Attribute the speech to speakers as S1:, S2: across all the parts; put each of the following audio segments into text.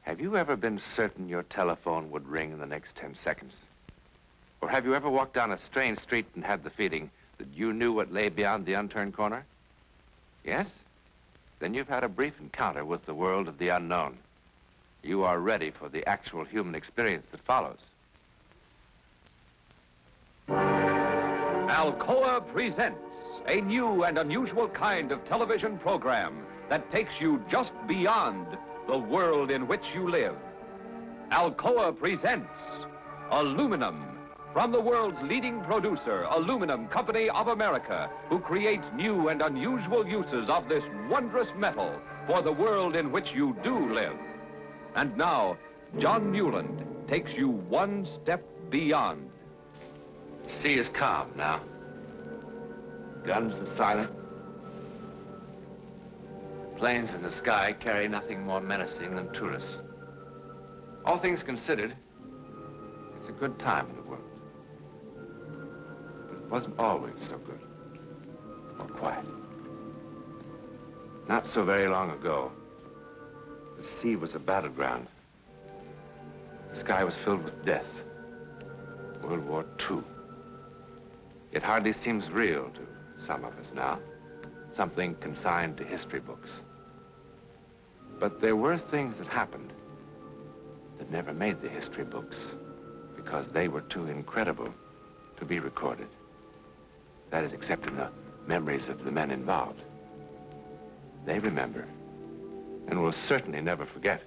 S1: Have you ever been certain your telephone would ring in the next 10 seconds? Or have you ever walked down a strange street and had the feeling that you knew what lay beyond the unturned corner? Yes? Then you've had a brief encounter with the world of the unknown. You are ready for the actual human experience that follows.
S2: Alcoa presents a new and unusual kind of television program that takes you just beyond the world in which you live. Alcoa presents Aluminum, from the world's leading producer, Aluminum Company of America, who creates new and unusual uses of this wondrous metal for the world in which you do live. And now, John Newland takes you one step beyond.
S1: The sea is calm now. Guns are silent. Planes in the sky carry nothing more menacing than tourists. All things considered, it's a good time in the world. But it wasn't always so good or quiet. Not so very long ago, the sea was a battleground. The sky was filled with death. World War II. It hardly seems real to some of us now. Something consigned to history books. But there were things that happened that never made the history books because they were too incredible to be recorded. That is, except in the memories of the men involved. They remember and will certainly never forget.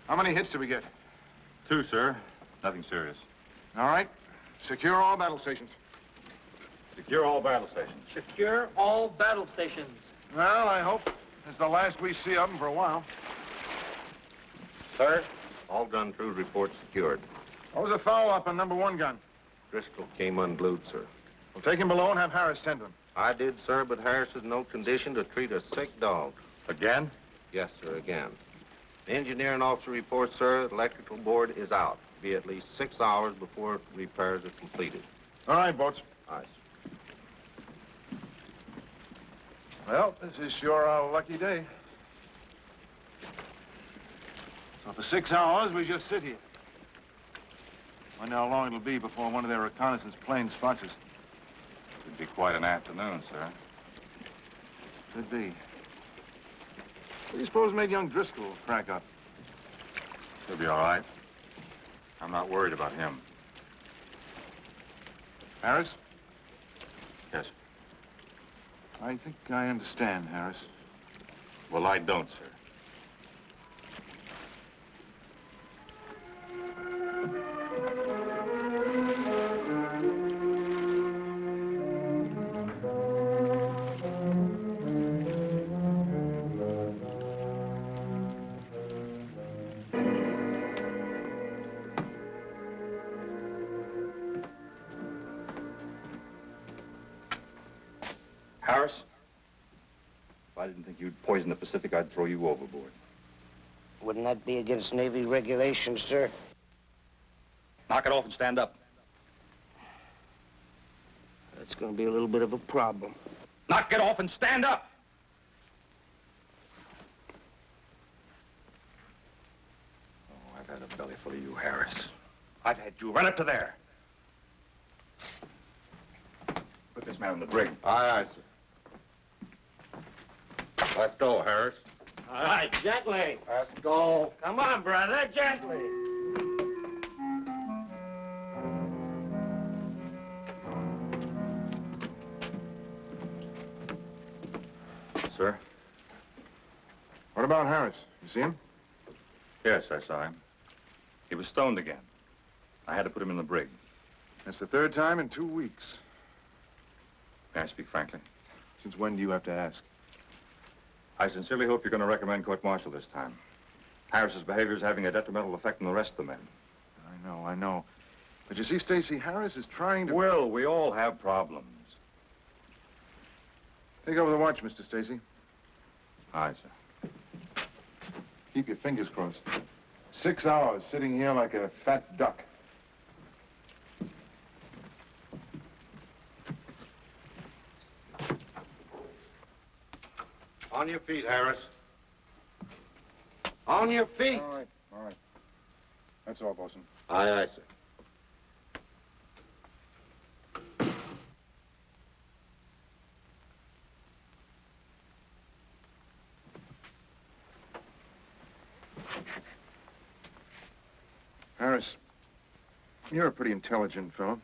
S3: How many hits did we get?
S4: 2, sir. Nothing serious.
S3: All right. Secure all battle stations.
S4: Secure all battle stations.
S5: Secure all battle stations.
S3: Well, I hope it's the last we see of them for a while.
S4: Sir, all gun crew reports secured.
S3: What was the follow-up on number 1 gun?
S4: Driscoll came unglued, sir.
S3: We'll take him below and have Harris tend to him.
S4: I did, sir, but Harris is in no condition to treat a sick dog.
S3: Again?
S4: Yes, sir, again. The engineering officer reports, sir, the electrical board is out. Be at least 6 hours before repairs are completed.
S3: All right, Boats.
S4: Aye, sir.
S3: Well, this is sure a lucky day. So for 6 hours, we just sit here. Wonder how long it'll be before one of their reconnaissance planes spots us.
S4: Should be quite an afternoon, sir.
S3: Could be. What do you suppose made young Driscoll crack up?
S4: He'll be all right. I'm not worried about him.
S3: Harris?
S4: Yes.
S3: I think I understand, Harris.
S4: Well, I don't, sir.
S6: Harris, if I didn't think you'd poison the Pacific, I'd throw you overboard.
S7: Wouldn't that be against Navy regulations, sir?
S6: Knock it off and stand up.
S7: That's going to be a little bit of a problem.
S6: Knock it off and stand up!
S3: Oh, I've had a belly full of you, Harris.
S6: I've had you. Run up to there. Put this man in the brig.
S4: Aye, aye, sir. Let's go, Harris.
S5: All right, gently.
S4: Let's go.
S5: Come on, brother, gently.
S6: Sir?
S3: What about Harris? You see him?
S6: Yes, I saw him. He was stoned again. I had to put him in the brig.
S3: That's the third time in 2 weeks.
S6: May I speak frankly?
S3: Since when do you have to ask?
S6: I sincerely hope you're going to recommend court-martial this time. Harris's behavior is having a detrimental effect on the rest of the men.
S3: I know. But you see, Stacy, Harris is trying to...
S6: Will, we all have problems.
S3: Take over the watch, Mr. Stacy.
S6: Aye, sir.
S3: Keep your fingers crossed. 6 hours sitting here like a fat duck.
S4: On your feet, Harris. On your feet.
S3: All right. That's all, Bosun.
S4: Aye, aye, sir.
S3: Harris, you're a pretty intelligent fellow.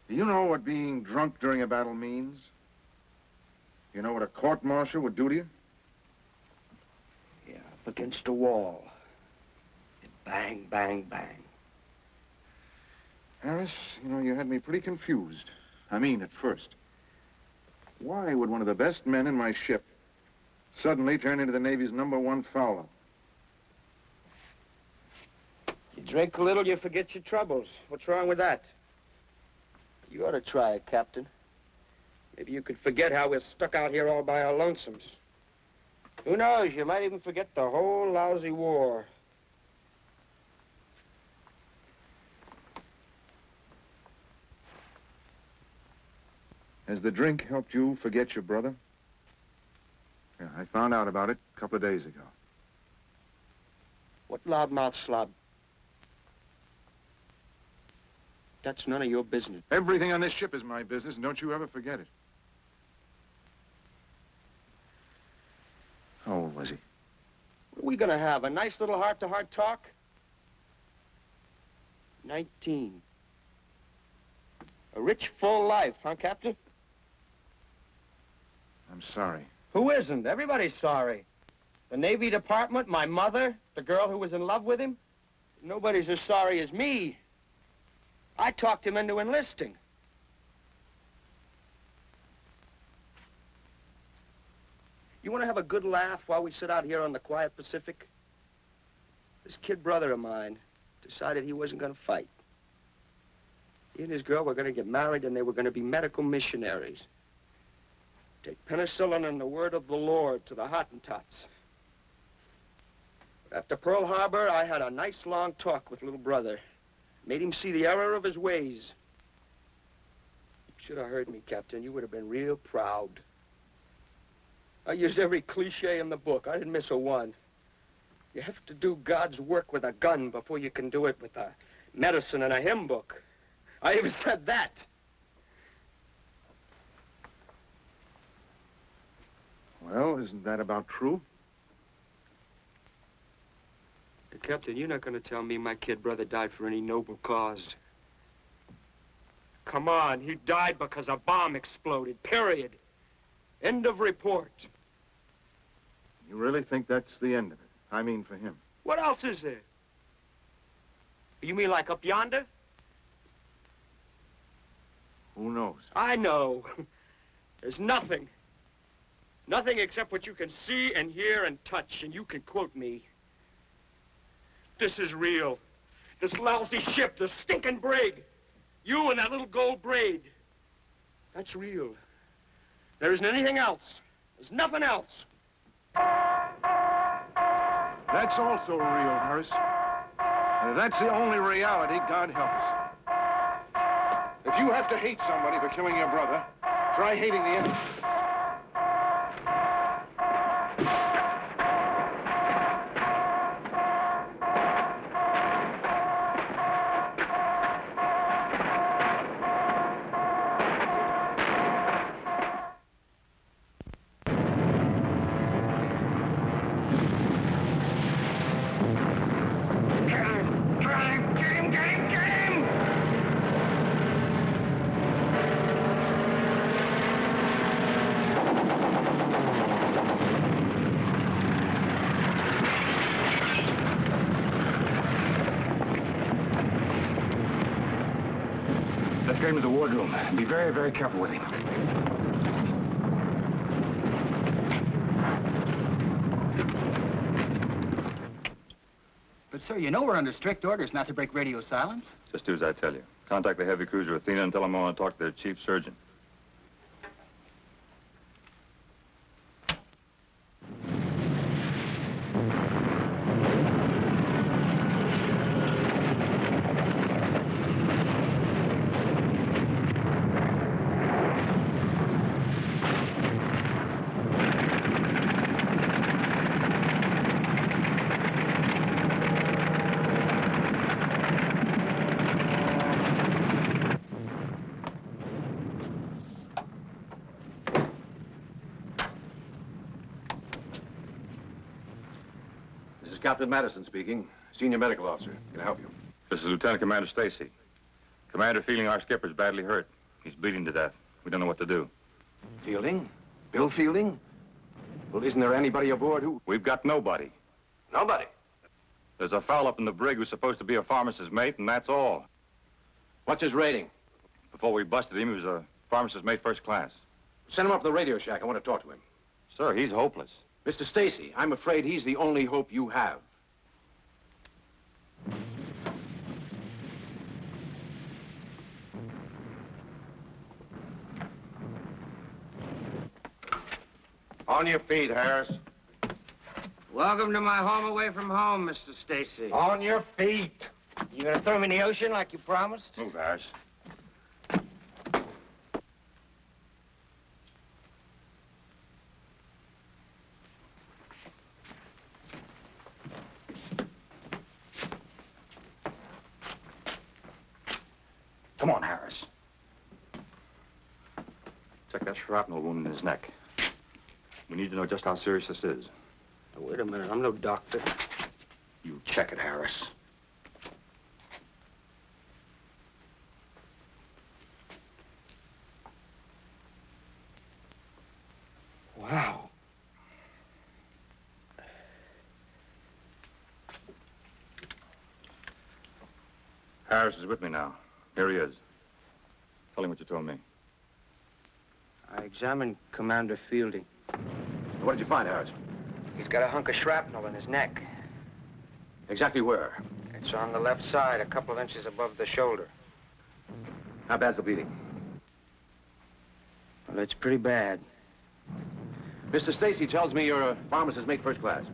S3: Do you know what being drunk during a battle means? You know what a court-martial would do to you?
S7: Yeah, up against a wall. And bang, bang, bang.
S3: Harris, you know, you had me pretty confused. I mean, at first. Why would one of the best men in my ship suddenly turn into the Navy's #1 fowler?
S7: You drink a little, you forget your troubles. What's wrong with that? You ought to try it, Captain. Maybe you could forget how we're stuck out here all by our lonesomes. Who knows, you might even forget the whole lousy war.
S3: Has the drink helped you forget your brother? Yeah, I found out about it a couple of days ago.
S7: What loudmouth slob? That's none of your business.
S3: Everything on this ship is my business, and don't you ever forget it. How old was he?
S7: What are we gonna have, a nice little heart-to-heart talk? 19. A rich, full life, huh, Captain?
S3: I'm sorry.
S7: Who isn't? Everybody's sorry. The Navy Department, my mother, the girl who was in love with him. Nobody's as sorry as me. I talked him into enlisting. You want to have a good laugh while we sit out here on the quiet Pacific? This kid brother of mine decided he wasn't going to fight. He and his girl were going to get married, and they were going to be medical missionaries. Take penicillin and the word of the Lord to the Hottentots. But after Pearl Harbor, I had a nice long talk with little brother. Made him see the error of his ways. You should have heard me, Captain. You would have been real proud. I used every cliche in the book. I didn't miss a one. You have to do God's work with a gun before you can do it with a medicine and a hymn book. I even said that.
S3: Well, isn't that about true?
S7: Captain, you're not going to tell me my kid brother died for any noble cause. Come on, he died because a bomb exploded, period. End of report.
S3: You really think that's the end of it? I mean, for him.
S7: What else is there? You mean like up yonder?
S3: Who knows?
S7: I know. There's nothing. Nothing except what you can see and hear and touch, and you can quote me. This is real. This lousy ship, this stinking brig. You and that little gold braid. That's real. There isn't anything else. There's nothing else.
S3: That's also real, Harris. And if that's the only reality, God help us. If you have to hate somebody for killing your brother, try hating the enemy.
S6: Let's get him to the wardroom. Be very, very careful with him.
S8: But, sir, you know we're under strict orders not to break radio silence.
S6: Just do as I tell you. Contact the heavy cruiser Athena and tell them I want to talk to their chief surgeon.
S3: Captain Madison speaking, senior medical officer. Can I help you?
S6: This is Lieutenant Commander Stacy. Commander Fielding, our skipper's badly hurt. He's bleeding to death. We don't know what to do.
S3: Fielding? Bill Fielding? Well, isn't there anybody aboard who...
S6: We've got nobody.
S3: Nobody?
S6: There's a fellow up in the brig who's supposed to be a pharmacist's mate, and that's all.
S3: What's his rating?
S6: Before we busted him, he was a pharmacist's mate first class.
S3: Send him up to the radio shack. I want to talk to him.
S6: Sir, he's hopeless.
S3: Mr. Stacy, I'm afraid he's the only hope you have.
S4: On your feet, Harris.
S7: Welcome to my home away from home, Mr. Stacy.
S4: On your feet.
S7: You gonna throw me in the ocean like you promised?
S6: Move, Harris. Come on, Harris. Check that shrapnel wound in his neck. We need to know just how serious this is.
S7: Now, wait a minute, I'm no doctor.
S6: You check it, Harris.
S7: Wow.
S6: Harris is with me now. Here he is. Tell him what you told me.
S7: I examined Commander Fielding.
S3: What did you find, Harris?
S7: He's got a hunk of shrapnel in his neck.
S3: Exactly where?
S7: It's on the left side, a couple of inches above the shoulder.
S3: How bad's the bleeding?
S7: Well, it's pretty bad.
S3: Mr. Stacy tells me you're a pharmacist's mate first class.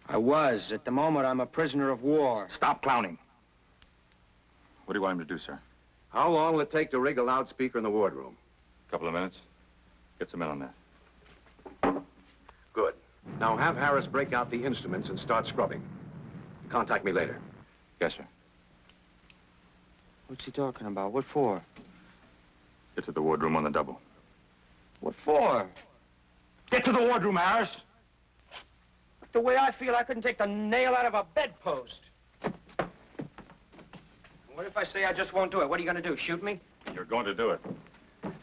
S7: I was. At the moment, I'm a prisoner of war.
S6: Stop clowning. What do you want him to do, sir?
S3: How long will it take to rig a loudspeaker in the wardroom?
S6: A couple of minutes. Get some men on that.
S3: Good. Now have Harris break out the instruments and start scrubbing. Contact me later.
S6: Yes, sir.
S7: What's he talking about? What for?
S6: Get to the wardroom on the double.
S7: What for?
S6: Get to the wardroom, Harris!
S7: The way I feel, I couldn't take the nail out of a bedpost. What if I say I just won't do it? What are you going to do, shoot me?
S6: You're going to do it.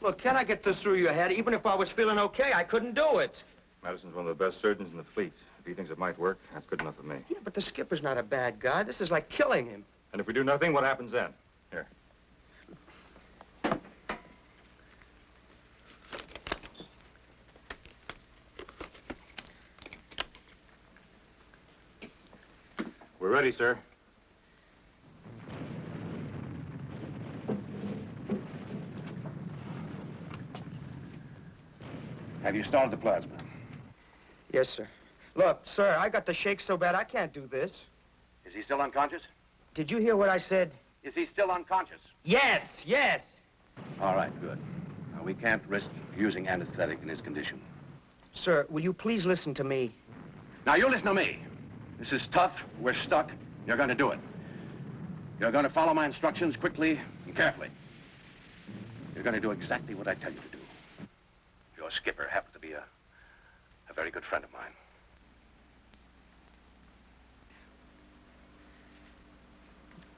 S7: Look, can I get this through your head? Even if I was feeling okay, I couldn't do it.
S6: Madison's one of the best surgeons in the fleet. If he thinks it might work, that's good enough for me.
S7: Yeah, but the skipper's not a bad guy. This is like killing him.
S6: And if we do nothing, what happens then? Here. We're ready, sir.
S3: Have you started the plasma?
S7: Yes, sir. Look, sir, I got the shake so bad I can't do this.
S3: Is he still unconscious?
S7: Did you hear what I said?
S3: Is he still unconscious?
S7: Yes, yes.
S3: All right, good. Now, we can't risk using anesthetic in his condition.
S7: Sir, will you please listen to me?
S3: Now, you listen to me. This is tough. We're stuck. You're going to do it. You're going to follow my instructions quickly and carefully. You're going to do exactly what I tell you to do. Your skipper happens to be a very good friend of mine.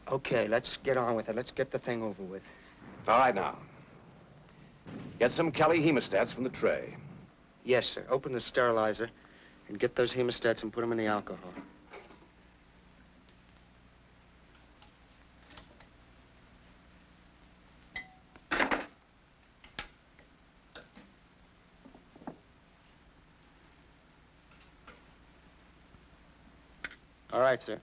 S7: Okay, let's get on with it. Let's get the thing over with.
S3: All right, now. Get some Kelly hemostats from the tray.
S7: Yes, sir. Open the sterilizer and get those hemostats and put them in the alcohol. All right, sir.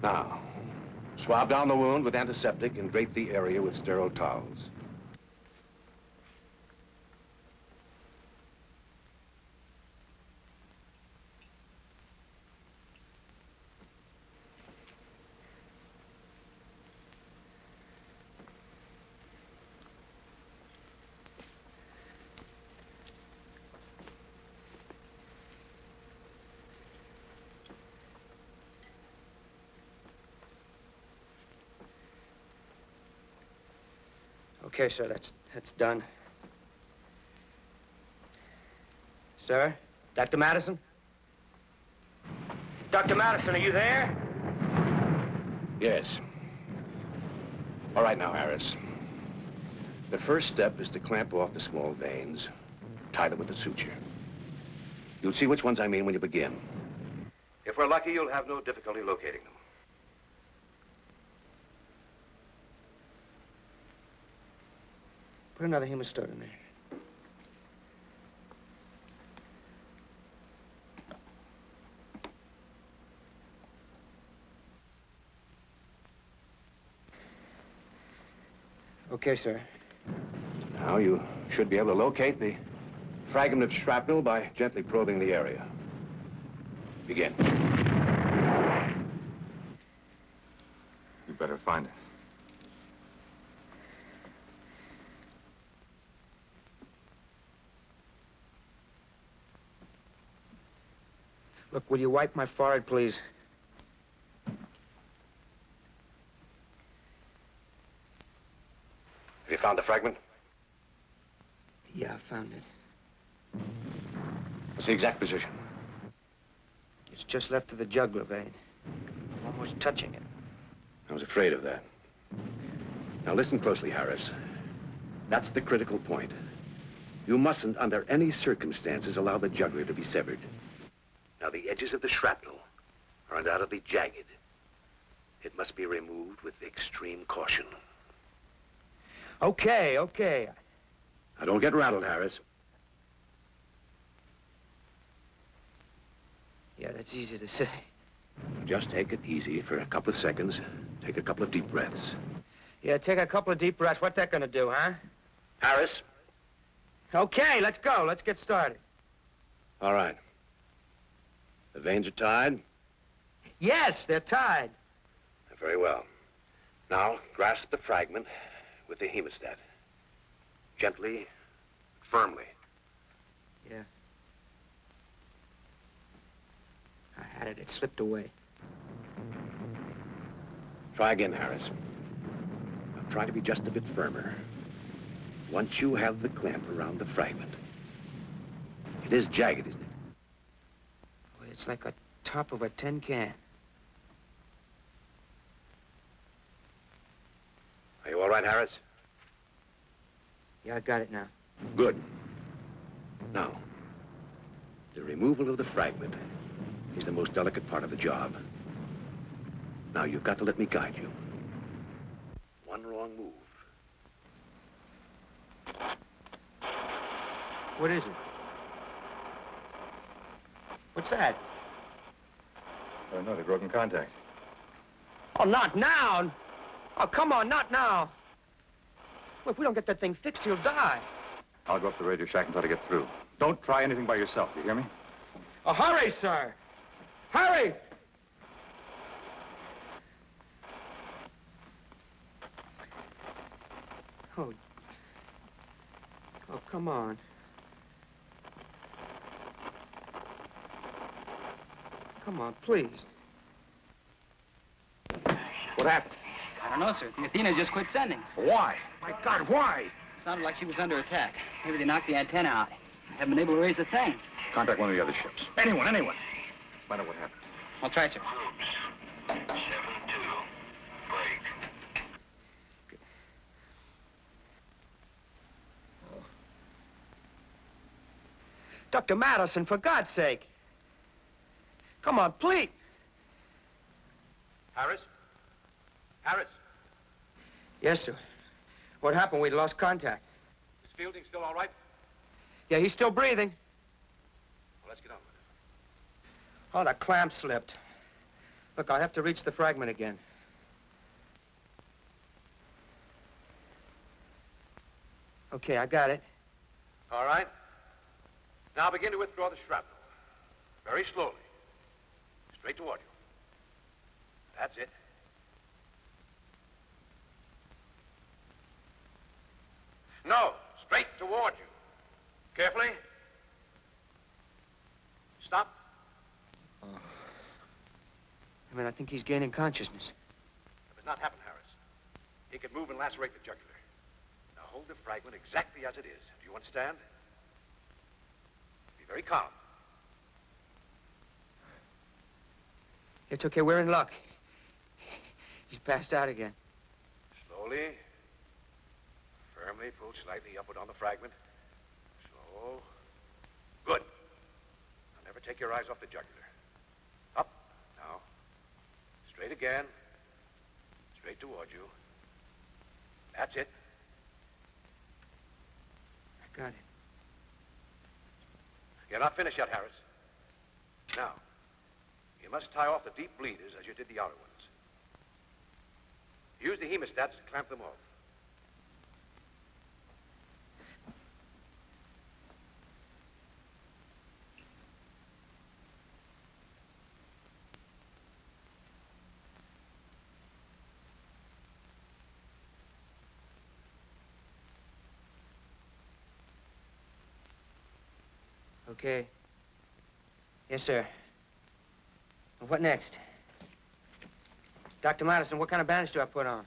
S3: Now, swab down the wound with antiseptic and drape the area with sterile towels.
S7: Okay, sir, that's done. Sir? Dr. Madison? Dr. Madison, are you there?
S3: Yes. All right now, Harris. The first step is to clamp off the small veins, tie them with the suture. You'll see which ones I mean when you begin. If we're lucky, you'll have no difficulty locating them.
S7: Put another hemostone in there. Okay, sir.
S3: Now you should be able to locate the fragment of shrapnel by gently probing the area. Begin.
S6: You better find it.
S7: Look, will you wipe my forehead, please?
S3: Have you found the fragment?
S7: Yeah, I found it.
S3: What's the exact position?
S7: It's just left of the jugular vein. Almost touching it.
S3: I was afraid of that. Now listen closely, Harris. That's the critical point. You mustn't, under any circumstances, allow the jugular to be severed. Now, the edges of the shrapnel are undoubtedly jagged. It must be removed with extreme caution.
S7: Okay, okay.
S3: Now, don't get rattled, Harris.
S7: Yeah, that's easy to say.
S3: Just take it easy for a couple of seconds. Take a couple of deep breaths.
S7: Yeah, take a couple of deep breaths. What's that gonna do, huh?
S3: Harris?
S7: Okay, let's go. Let's get started.
S3: All right. The veins are tied?
S7: Yes, they're tied.
S3: Very well. Now, grasp the fragment with the hemostat. Gently, firmly.
S7: Yeah. I had it. It slipped away.
S3: Try again, Harris. Now, try to be just a bit firmer. Once you have the clamp around the fragment. It is jagged, isn't it?
S7: Boy, it's like a top of a tin can.
S3: Are you all right, Harris?
S7: Yeah, I got it now.
S3: Good. Now, the removal of the fragment is the most delicate part of the job. Now, you've got to let me guide you. One wrong move.
S7: What is it? What's that?
S6: Oh, no, they've broken contact.
S7: Oh, not now. Oh, come on, not now. Well, if we don't get that thing fixed, he'll die.
S6: I'll go up to the radio shack and try to get through. Don't try anything by yourself, you hear me?
S7: Oh, hurry, sir. Hurry! Oh. Oh, come on. Come on, please.
S3: What happened?
S8: I don't know, sir. The Athena just quit sending.
S3: Why? My God, why?
S8: Sounded like she was under attack. Maybe they knocked the antenna out. Haven't been able to raise a thing.
S6: Contact one of the other ships.
S3: Anyone.
S6: Find out what happened.
S8: I'll try, sir.
S9: 7-2, break.
S7: Dr. Madison, for God's sake. Come on, please.
S3: Harris? Harris?
S7: Yes, sir. What happened? We lost contact.
S3: Is Fielding still all right?
S7: Yeah, he's still breathing.
S3: Well, let's get on with it.
S7: Oh, the clamp slipped. Look, I'll have to reach the fragment again. Okay, I got it.
S3: All right. Now begin to withdraw the shrapnel. Very slowly. Straight toward you. That's it. No, straight toward you. Carefully. Stop.
S7: I think he's gaining consciousness.
S3: That does not happen, Harris. He can move and lacerate the jugular. Now hold the fragment exactly as it is. Do you understand? Be very calm.
S7: It's okay, we're in luck. He's passed out again.
S3: Slowly. Firmly pull slightly upward on the fragment. Slow. Good. Now never take your eyes off the jugular. Up. Now. Straight again. Straight toward you. That's it.
S7: I got it.
S3: You're not finished yet, Harris. Now, you must tie off the deep bleeders as you did the outer ones. Use the hemostats to clamp them off.
S7: Okay. Yes, sir. Well, what next? Dr. Madison, what kind of bandage do I put on?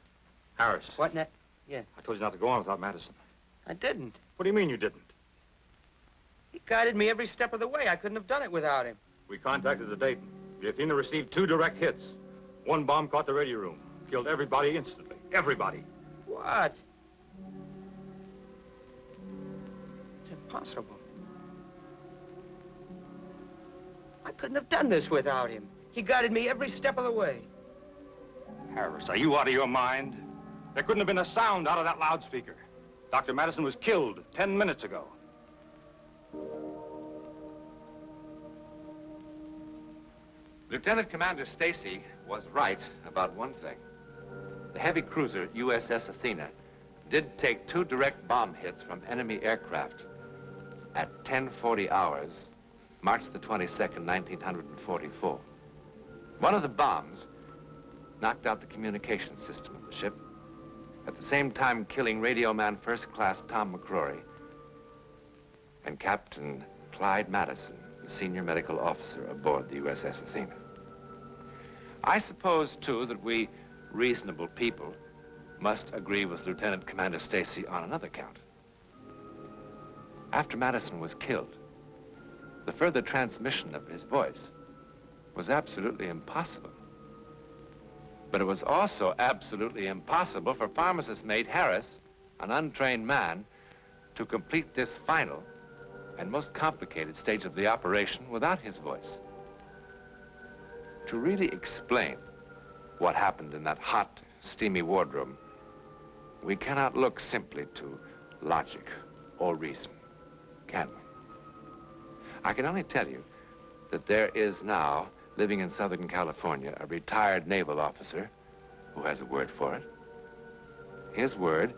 S6: Harris.
S7: What next? Yeah.
S6: I told you not to go on without Madison.
S7: I didn't.
S6: What do you mean you didn't?
S7: He guided me every step of the way. I couldn't have done it without him.
S6: We contacted the Dayton. The Athena received 2 direct hits. One bomb caught the radio room. Killed everybody instantly. Everybody.
S7: What? It's impossible. I couldn't have done this without him. He guided me every step of the way.
S6: Harris, are you out of your mind? There couldn't have been a sound out of that loudspeaker. Dr. Madison was killed 10 minutes ago.
S1: Lieutenant Commander Stacy was right about one thing. The heavy cruiser USS Athena did take 2 direct bomb hits from enemy aircraft at 10:40 hours, March the 22nd, 1944. One of the bombs knocked out the communication system of the ship, at the same time killing radio man First Class Tom McCrory and Captain Clyde Madison, the senior medical officer aboard the USS Athena. I suppose, too, that we reasonable people must agree with Lieutenant Commander Stacy on another count. After Madison was killed, the further transmission of his voice was absolutely impossible. But it was also absolutely impossible for pharmacist-mate Harris, an untrained man, to complete this final and most complicated stage of the operation without his voice. To really explain what happened in that hot, steamy wardroom, we cannot look simply to logic or reason, can we? I can only tell you that there is now, living in Southern California, a retired naval officer who has a word for it. His word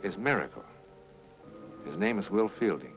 S1: is miracle. His name is Will Fielding.